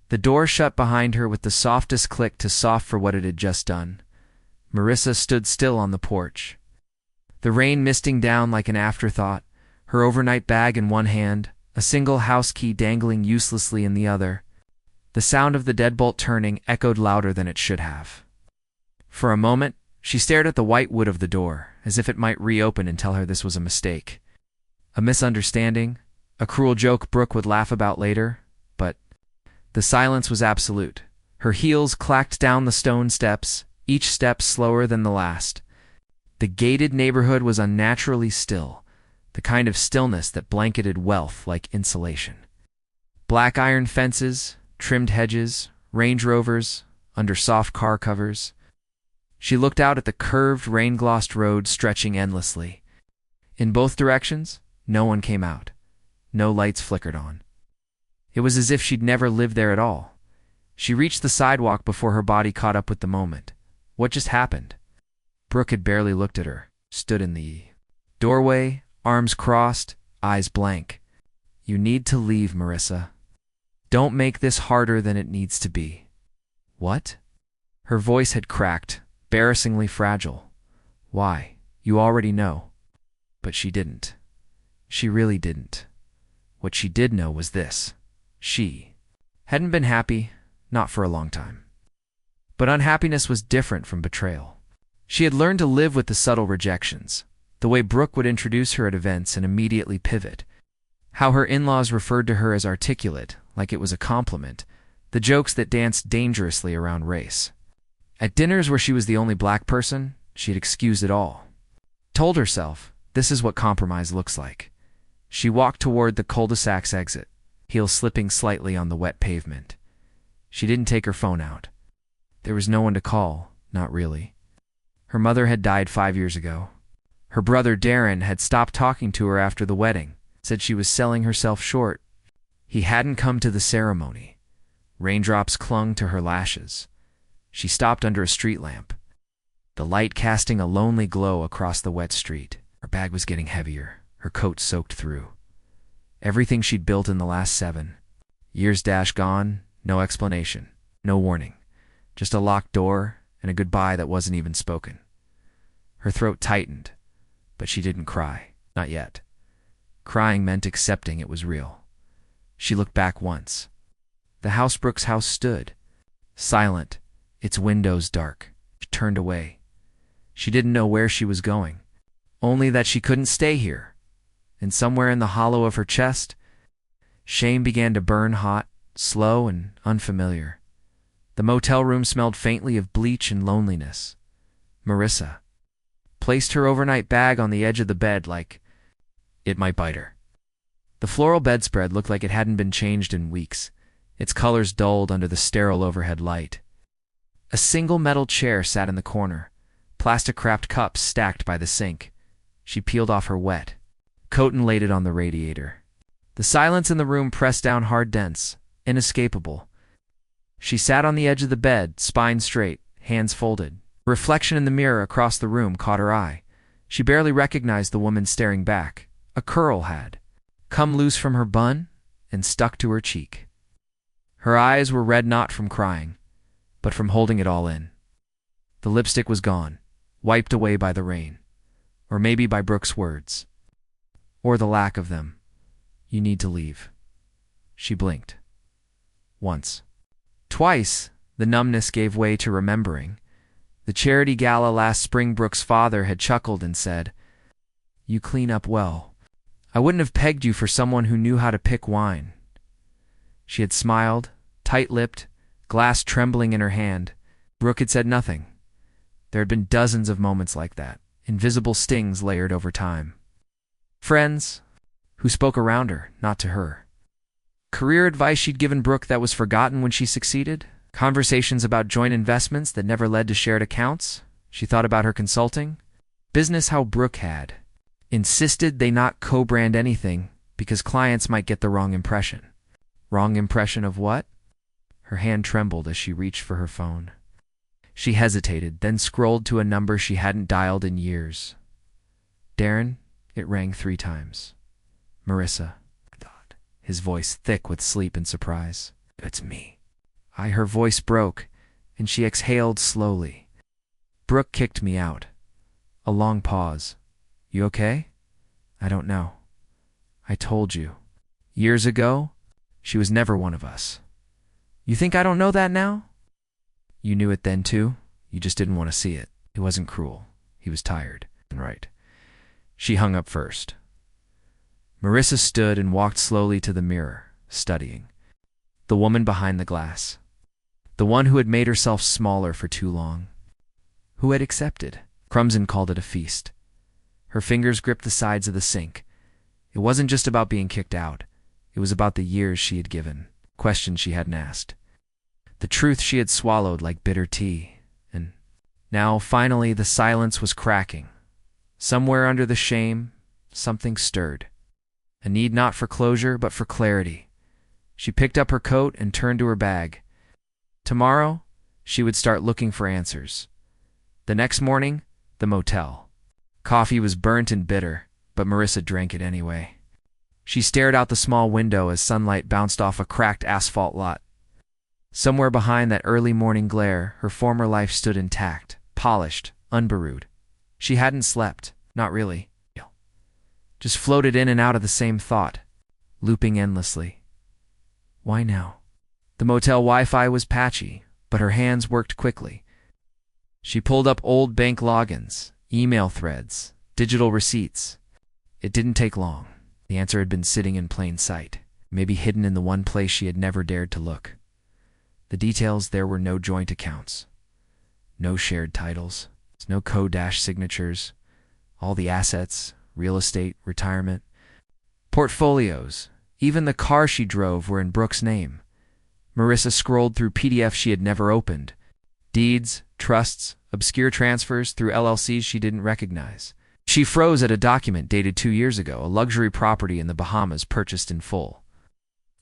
The door shut behind her with the softest click too soft for what it had just done. Marissa stood still on the porch, the rain misting down like an afterthought, her overnight bag in one hand, a single house key dangling uselessly in the other. The sound of the deadbolt turning echoed louder than it should have. For a moment, she stared at the white wood of the door, as if it might reopen and tell her this was a mistake. A misunderstanding, a cruel joke Brooke would laugh about later, but the silence was absolute. Her heels clacked down the stone steps, each step slower than the last. The gated neighborhood was unnaturally still, the kind of stillness that blanketed wealth like insulation. Black iron fences, trimmed hedges, Range Rovers, under soft car covers. She looked out at the curved, rain-glossed road stretching endlessly. In both directions, no one came out. No lights flickered on. It was as if she'd never lived there at all. She reached the sidewalk before her body caught up with the moment. What just happened? Brooke had barely looked at her, stood in the doorway, arms crossed, eyes blank. You need to leave, Marissa. Don't make this harder than it needs to be. What? Her voice had cracked, embarrassingly fragile. Why? You already know. But she didn't. She really didn't. What she did know was this. She hadn't been happy, not for a long time. But unhappiness was different from betrayal. She had learned to live with the subtle rejections, the way Brooke would introduce her at events and immediately pivot, how her in-laws referred to her as articulate, like it was a compliment, the jokes that danced dangerously around race. At dinners where she was the only black person, she had excused it all. Told herself, this is what compromise looks like. She walked toward the cul-de-sac's exit, heels slipping slightly on the wet pavement. She didn't take her phone out. There was no one to call, not really. Her mother had died 5 years ago. Her brother Darren had stopped talking to her after the wedding, said she was selling herself short. He hadn't come to the ceremony. Raindrops clung to her lashes. She stopped under a street lamp, the light casting a lonely glow across the wet street. Her bag was getting heavier, her coat soaked through. Everything she'd built in the last 7 years gone, no explanation, no warning, just a locked door and a goodbye that wasn't even spoken. Her throat tightened, but she didn't cry, not yet. Crying meant accepting it was real. She looked back once. The house Brooke's house stood, silent, its windows dark. She turned away. She didn't know where she was going, only that she couldn't stay here. And somewhere in the hollow of her chest, shame began to burn hot, slow and unfamiliar. The motel room smelled faintly of bleach and loneliness. Marissa placed her overnight bag on the edge of the bed like it might bite her. The floral bedspread looked like it hadn't been changed in weeks, its colors dulled under the sterile overhead light. A single metal chair sat in the corner, plastic-wrapped cups stacked by the sink. She peeled off her wet coat and laid it on the radiator. The silence in the room pressed down hard, dense, inescapable. She sat on the edge of the bed, spine straight, hands folded. A reflection in the mirror across the room caught her eye. She barely recognized the woman staring back. A curl had come loose from her bun and stuck to her cheek. Her eyes were red not from crying, but from holding it all in. The lipstick was gone, wiped away by the rain, or maybe by Brooke's words, or the lack of them. You need to leave. She blinked. Once. Twice, the numbness gave way to remembering. The charity gala last spring, Brooke's father had chuckled and said, "You clean up well. I wouldn't have pegged you for someone who knew how to pick wine." She had smiled, tight-lipped, glass trembling in her hand. Brooke had said nothing. There had been dozens of moments like that, invisible stings layered over time. Friends who spoke around her, not to her. Career advice she'd given Brooke that was forgotten when she succeeded. Conversations about joint investments that never led to shared accounts. She thought about her consulting. Business how Brooke had insisted they not co-brand anything because clients might get the wrong impression. Wrong impression of what? Her hand trembled as she reached for her phone. She hesitated, then scrolled to a number she hadn't dialed in years. Darren. It rang 3 times. Marissa, I thought, his voice thick with sleep and surprise. It's me. Her voice broke, and she exhaled slowly. Brooke kicked me out. A long pause. You okay? I don't know. I told you. Years ago, she was never one of us. You think I don't know that now? You knew it then too. You just didn't want to see it. It wasn't cruel. He was tired. Right. She hung up first. Marissa stood and walked slowly to the mirror, studying. The woman behind the glass. The one who had made herself smaller for too long. Who had accepted. Crumpson called it a feast. Her fingers gripped the sides of the sink. It wasn't just about being kicked out. It was about the years she had given, questions she hadn't asked, the truth she had swallowed like bitter tea. And now, finally, the silence was cracking. Somewhere under the shame, something stirred. A need not for closure, but for clarity. She picked up her coat and turned to her bag. Tomorrow, she would start looking for answers. The next morning, the motel. Coffee was burnt and bitter, but Marissa drank it anyway. She stared out the small window as sunlight bounced off a cracked asphalt lot. Somewhere behind that early morning glare, her former life stood intact, polished, unberewed. She hadn't slept, not really. Just floated in and out of the same thought, looping endlessly. Why now? The motel Wi-Fi was patchy, but her hands worked quickly. She pulled up old bank logins, email threads, digital receipts. It didn't take long. The answer had been sitting in plain sight, maybe hidden in the one place she had never dared to look. The details: there were no joint accounts, no shared titles, no co-dash signatures, all the assets, real estate, retirement, portfolios, even the car she drove were in Brooke's name. Marissa scrolled through PDFs she had never opened, deeds, trusts, obscure transfers through LLCs she didn't recognize. She froze at a document dated 2 years ago, a luxury property in the Bahamas purchased in full.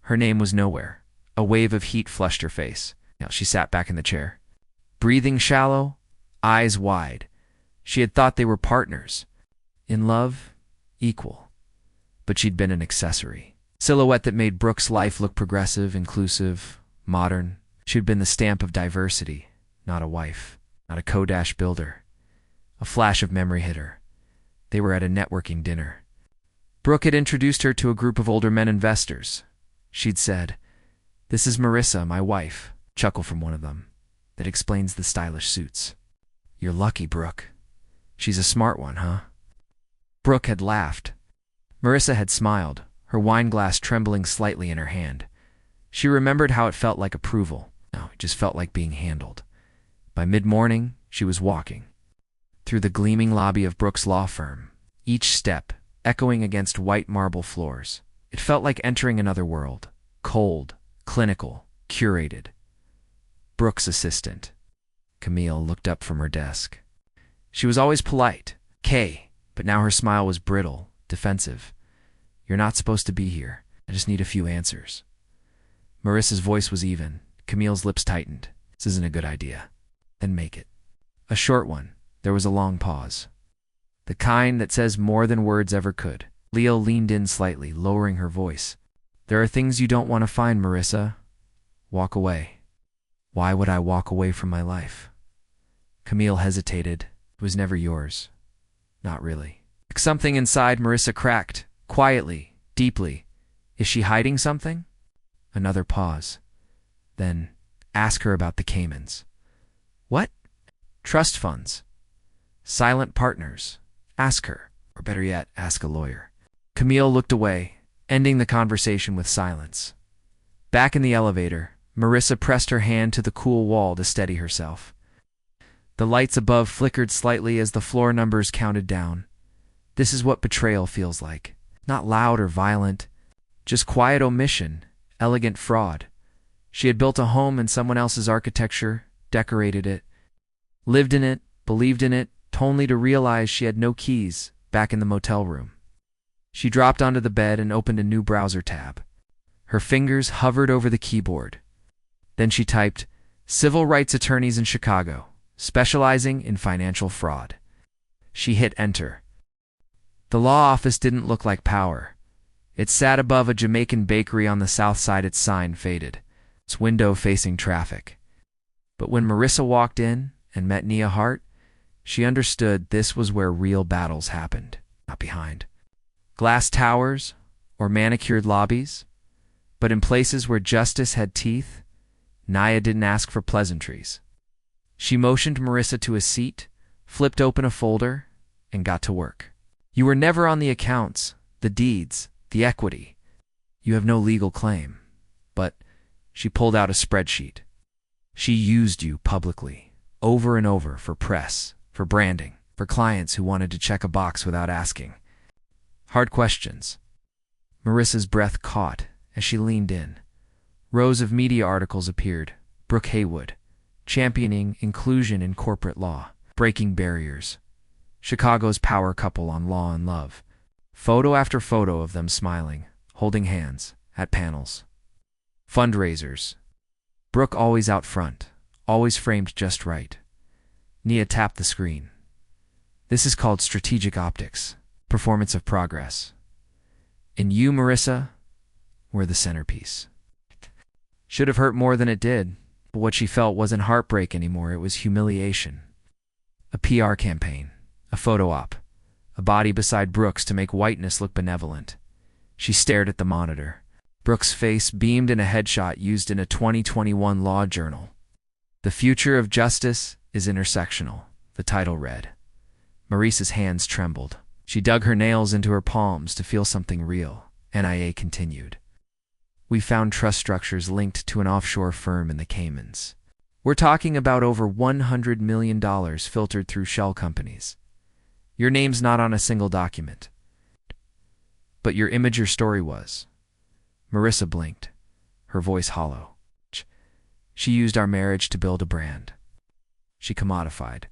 Her name was nowhere. A wave of heat flushed her face. Now she sat back in the chair, breathing shallow, eyes wide. She had thought they were partners. In love, equal. But she'd been an accessory. Silhouette that made Brooke's life look progressive, inclusive, modern. She'd been the stamp of diversity, not a wife, not a co-dash builder. A flash of memory hit her. They were at a networking dinner. Brooke had introduced her to a group of older men investors. She'd said, "This is Marissa, my wife." Chuckle from one of them. That explains the stylish suits. "You're lucky, Brooke. She's a smart one, huh?" Brooke had laughed. Marissa had smiled, her wine glass trembling slightly in her hand. She remembered how it felt like approval. No, it just felt like being handled. By mid-morning, she was walking through the gleaming lobby of Brooke's law firm, each step echoing against white marble floors. It felt like entering another world, cold, clinical, curated. Brooke's assistant, Camille, looked up from her desk. She was always polite, but now her smile was brittle, defensive. "You're not supposed to be here. I just need a few answers." Marissa's voice was even. Camille's lips tightened. "This isn't a good idea." "Then make it." A short one. There was a long pause. The kind that says more than words ever could. Leo leaned in slightly, lowering her voice. "There are things you don't want to find, Marissa. Walk away." "Why would I walk away from my life?" Camille hesitated. "It was never yours." "Not really." Something inside Marissa cracked, quietly, deeply. Is she hiding something? Another pause. Then, ask her about the Caymans. What? Trust funds. Silent partners. Ask her, or better yet, ask a lawyer. Camille looked away, ending the conversation with silence. Back in the elevator, Marissa pressed her hand to the cool wall to steady herself. The lights above flickered slightly as the floor numbers counted down. This is what betrayal feels like. Not loud or violent, just quiet omission, elegant fraud. She had built a home in someone else's architecture, decorated it, lived in it, believed in it, only to realize she had no keys back in the motel room. She dropped onto the bed and opened a new browser tab. Her fingers hovered over the keyboard. Then she typed, "Civil rights attorneys in Chicago, specializing in financial fraud." She hit enter. The law office didn't look like power. It sat above a Jamaican bakery on the south side. Its sign faded. its window facing traffic. But when Marissa walked in and met Nia Hart, she understood this was where real battles happened, not behind glass towers or manicured lobbies, but in places where justice had teeth. Nia didn't ask for pleasantries. She motioned Marissa to a seat, flipped open a folder, and got to work. You were never on the accounts, the deeds, the equity. You have no legal claim. But she pulled out a spreadsheet. She used you publicly, over and over, for press, for branding, for clients who wanted to check a box without asking hard questions. Marissa's breath caught as she leaned in. Rows of media articles appeared. Brooke Haywood, championing inclusion in corporate law, breaking barriers. Chicago's power couple on Law and Love. Photo after photo of them smiling, holding hands, at panels. Fundraisers. Brooke always out front, always framed just right. Nia tapped the screen. This is called strategic optics, performance of progress. And you, Marissa, were the centerpiece. Should have hurt more than it did, but what she felt wasn't heartbreak anymore, it was humiliation. A PR campaign, a photo op, a body beside Brooke's to make whiteness look benevolent. She stared at the monitor. Brooke's face beamed in a headshot used in a 2021 law journal. The future of justice is intersectional, the title read. Marissa's hands trembled. She dug her nails into her palms to feel something real. NIA continued. We found trust structures linked to an offshore firm in the Caymans. We're talking about over $100 million filtered through shell companies. Your name's not on a single document. But your image, your story was. Marissa blinked, her voice hollow. She used our marriage to build a brand. She commodified.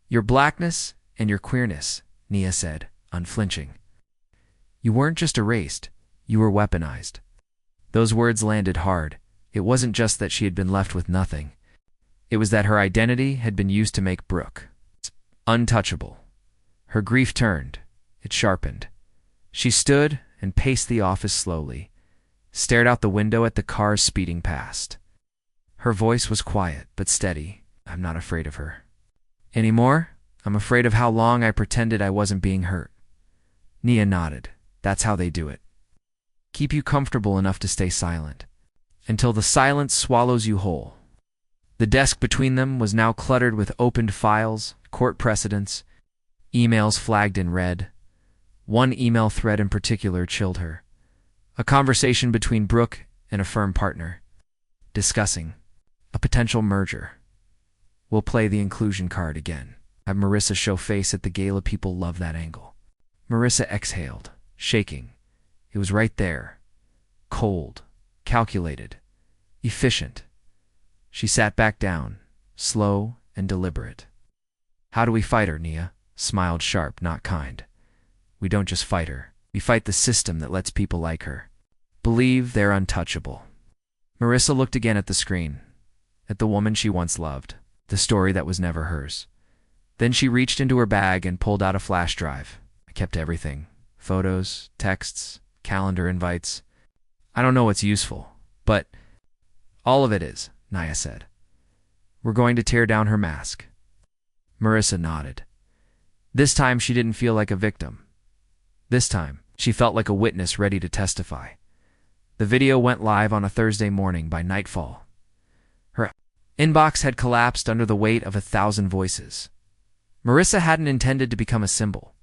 Your blackness and your queerness, Nia said, unflinching. You weren't just erased, you were weaponized. Those words landed hard. It wasn't just that she had been left with nothing. It was that her identity had been used to make Brooke untouchable. Her grief turned. It sharpened. She stood and paced the office slowly, stared out the window at the cars speeding past. Her voice was quiet but steady. I'm not afraid of her anymore. I'm afraid of how long I pretended I wasn't being hurt. Nia nodded. That's how they do it. Keep you comfortable enough to stay silent, until the silence swallows you whole. The desk between them was now cluttered with opened files, court precedents, emails flagged in red. One email thread in particular chilled her. A conversation between Brooke and a firm partner, discussing a potential merger. We'll play the inclusion card again. Have Marissa show face at the gala. People love that angle. Marissa exhaled, shaking. It was right there. Cold, calculated, efficient. She sat back down, slow and deliberate. How do we fight her, Nia? Smiled sharp, not kind. We don't just fight her. We fight the system that lets people like her believe they're untouchable. Marissa looked again at the screen, at the woman she once loved, the story that was never hers. Then she reached into her bag and pulled out a flash drive. I kept everything. Photos, texts, calendar invites. I don't know what's useful, but all of it is, Nia said. We're going to tear down her mask. Marissa nodded. This time she didn't feel like a victim. This time she felt like a witness ready to testify. The video went live on a Thursday morning. By nightfall, her inbox had collapsed under the weight of 1,000 voices. Marissa hadn't intended to become a symbol.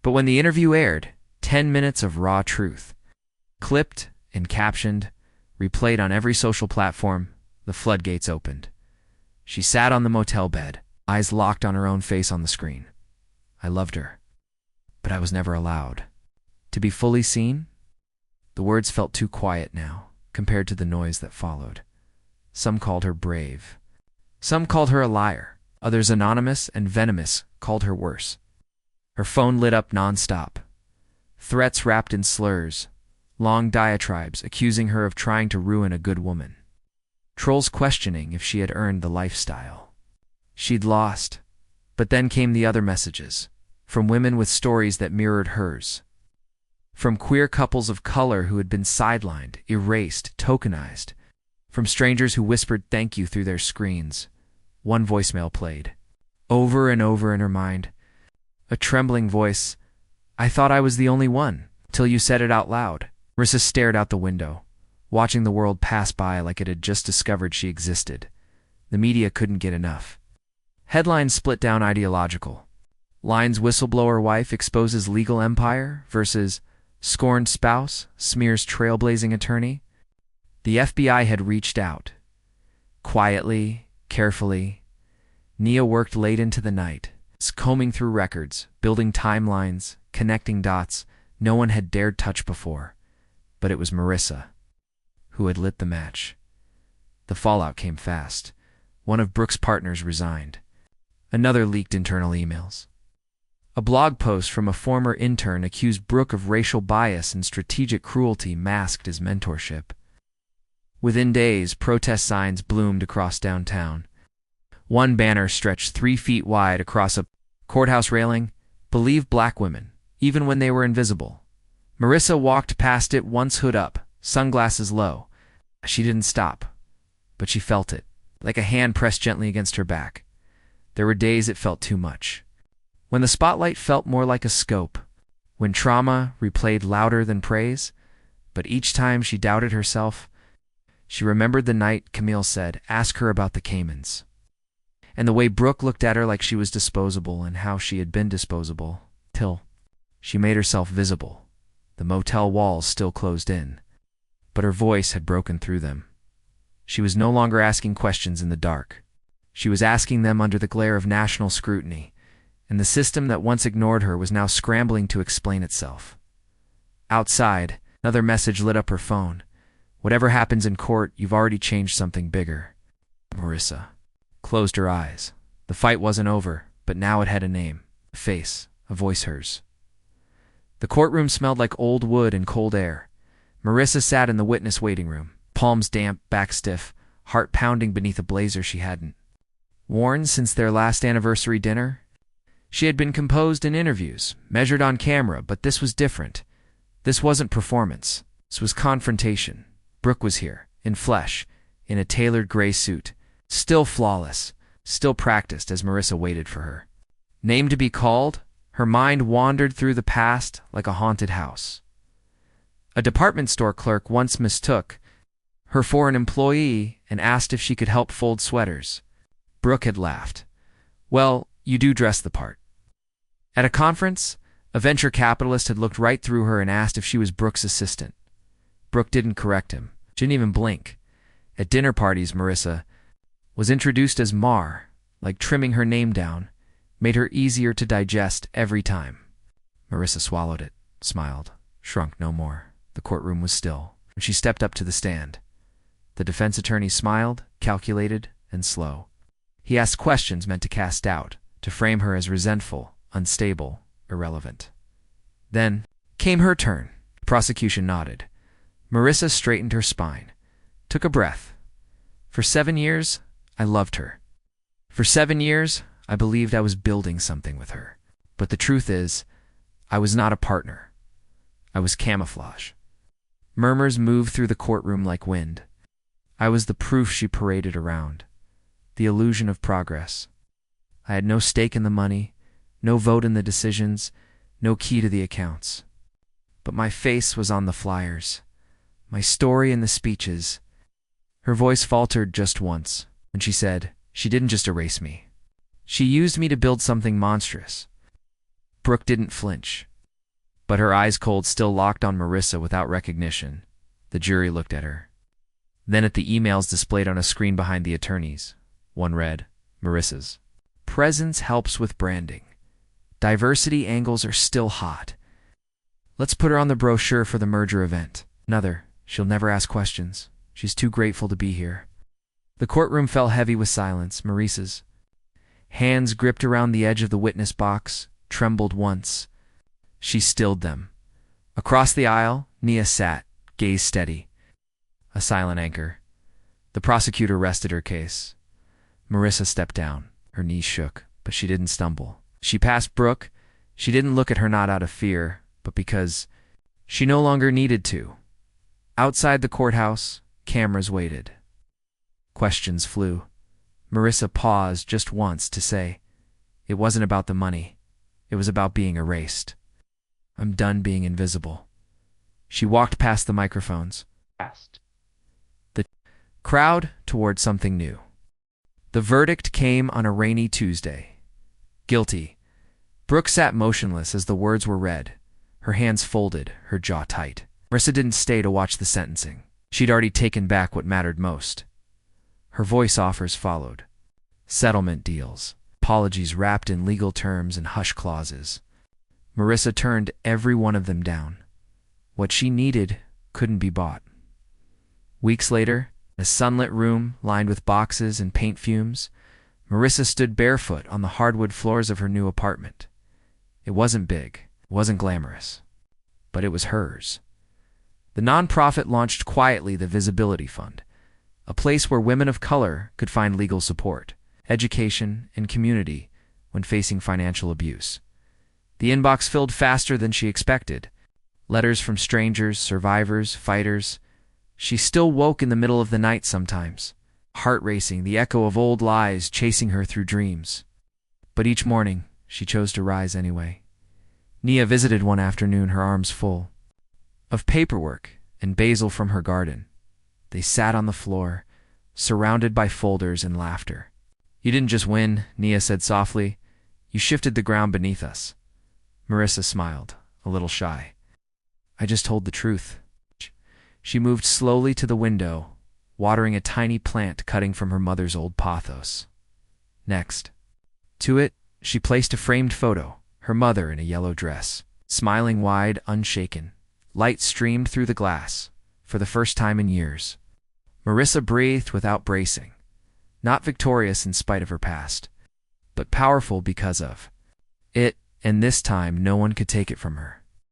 But when the interview aired, 10 minutes of raw truth, clipped and captioned, replayed on every social platform, the floodgates opened. She sat on the motel bed, eyes locked on her own face on the screen. I loved her, but I was never allowed to be fully seen. The words felt too quiet now, compared to the noise that followed. Some called her brave. Some called her a liar. Others, anonymous and venomous, called her worse. Her phone lit up nonstop. Threats wrapped in slurs, long diatribes accusing her of trying to ruin a good woman. Trolls questioning if she had earned the lifestyle she'd lost. But then came the other messages, from women with stories that mirrored hers. From queer couples of color who had been sidelined, erased, tokenized. from strangers who whispered thank you through their screens. One voicemail played, over and over in her mind. A trembling voice. "I thought I was the only one, till you said it out loud." Marissa stared out the window, watching the world pass by like it had just discovered she existed. The media couldn't get enough. Headlines split down ideological. Lines whistleblower wife exposes legal empire versus scorned spouse smears trailblazing attorney. The FBI had reached out. Quietly, carefully, Nia worked late into the night, combing through records, building timelines, connecting dots no one had dared touch before. But it was Marissa who had lit the match. The fallout came fast. One of Brooke's partners resigned. Another leaked internal emails. A blog post from a former intern accused Brooke of racial bias and strategic cruelty masked as mentorship. Within days, protest signs bloomed across downtown. One banner stretched 3 feet wide across a courthouse railing, "Believe black women, even when they were invisible." Marissa walked past it, once hood up, sunglasses low. She didn't stop, but she felt it, like a hand pressed gently against her back. There were days it felt too much. When the spotlight felt more like a scope, when trauma replayed louder than praise, but each time she doubted herself, she remembered the night Camille said, "Ask her about the Caymans." And the way Brooke looked at her like she was disposable and how she had been disposable, till she made herself visible. The motel walls still closed in, but her voice had broken through them. She was no longer asking questions in the dark. She was asking them under the glare of national scrutiny, and the system that once ignored her was now scrambling to explain itself. Outside, another message lit up her phone. "Whatever happens in court, you've already changed something bigger." Marissa closed her eyes. The fight wasn't over, but now it had a name, a face, a voice hers. The courtroom smelled like old wood and cold air. Marissa sat in the witness waiting room, palms damp, back stiff, heart pounding beneath a blazer she hadn't worn since their last anniversary dinner. She had been composed in interviews, measured on camera, but this was different. This wasn't performance. This was confrontation. Brooke was here, in flesh, in a tailored gray suit, still flawless, still practiced as Marissa waited for her. Name to be called, her mind wandered through the past like a haunted house. A department store clerk once mistook her for an employee and asked if she could help fold sweaters. Brooke had laughed. "Well, you do dress the part." At a conference, a venture capitalist had looked right through her and asked if she was Brooke's assistant. Brooke didn't correct him. She didn't even blink. At dinner parties, Marissa was introduced as Mar, like trimming her name down, made her easier to digest every time. Marissa swallowed it, smiled, shrunk no more. The courtroom was still. She stepped up to the stand. The defense attorney smiled, calculated, and slow. He asked questions meant to cast doubt, to frame her as resentful, unstable, irrelevant. Then came her turn. The prosecution nodded. Marissa straightened her spine, took a breath. "For 7 years, I loved her. For 7 years, I believed I was building something with her. But the truth is, I was not a partner. I was camouflage." Murmurs moved through the courtroom like wind. I was the proof she paraded around, the illusion of progress. I had no stake in the money, no vote in the decisions, no key to the accounts. But my face was on the flyers, my story in the speeches. Her voice faltered just once, and she said, "She didn't just erase me. She used me to build something monstrous." Brooke didn't flinch, but her eyes cold still locked on Marissa without recognition. The jury looked at her. Then at the emails displayed on a screen behind the attorneys. One read, Marissa's. "Presence helps with branding. Diversity angles are still hot. Let's put her on the brochure for the merger event." Another, "She'll never ask questions. She's too grateful to be here." The courtroom fell heavy with silence. Marissa's hands gripped around the edge of the witness box, trembled once. She stilled them. Across the aisle, Nia sat, gaze steady. A silent anchor. The prosecutor rested her case. Marissa stepped down. Her knees shook, but she didn't stumble. She passed Brooke. She didn't look at her not out of fear, but because she no longer needed to. Outside the courthouse, cameras waited. Questions flew. Marissa paused just once to say, "It wasn't about the money. It was about being erased. I'm done being invisible." She walked past the microphones, the crowd toward something new. The verdict came on a rainy Tuesday. Guilty. Brooke sat motionless as the words were read, her hands folded, her jaw tight. Marissa didn't stay to watch the sentencing. She'd already taken back what mattered most. Her voice offers followed. Settlement deals, apologies wrapped in legal terms and hush clauses. Marissa turned every one of them down. What she needed couldn't be bought. Weeks later, in a sunlit room lined with boxes and paint fumes, Marissa stood barefoot on the hardwood floors of her new apartment. It wasn't big, it wasn't glamorous, but it was hers. The nonprofit launched quietly the Visibility Fund, a place where women of color could find legal support, education, and community when facing financial abuse. The inbox filled faster than she expected. Letters from strangers, survivors, fighters. She still woke in the middle of the night sometimes, heart racing, the echo of old lies chasing her through dreams. But each morning, she chose to rise anyway. Nia visited one afternoon, her arms full of paperwork and basil from her garden. They sat on the floor, surrounded by folders and laughter. "You didn't just win," Nia said softly. "You shifted the ground beneath us." Marissa smiled, a little shy. "I just told the truth." She moved slowly to the window, watering a tiny plant cutting from her mother's old pothos. Next, to it, she placed a framed photo, her mother in a yellow dress, smiling wide, unshaken. Light streamed through the glass, for the first time in years. Marissa breathed without bracing, not victorious in spite of her past, but powerful because of it, and this time no one could take it from her.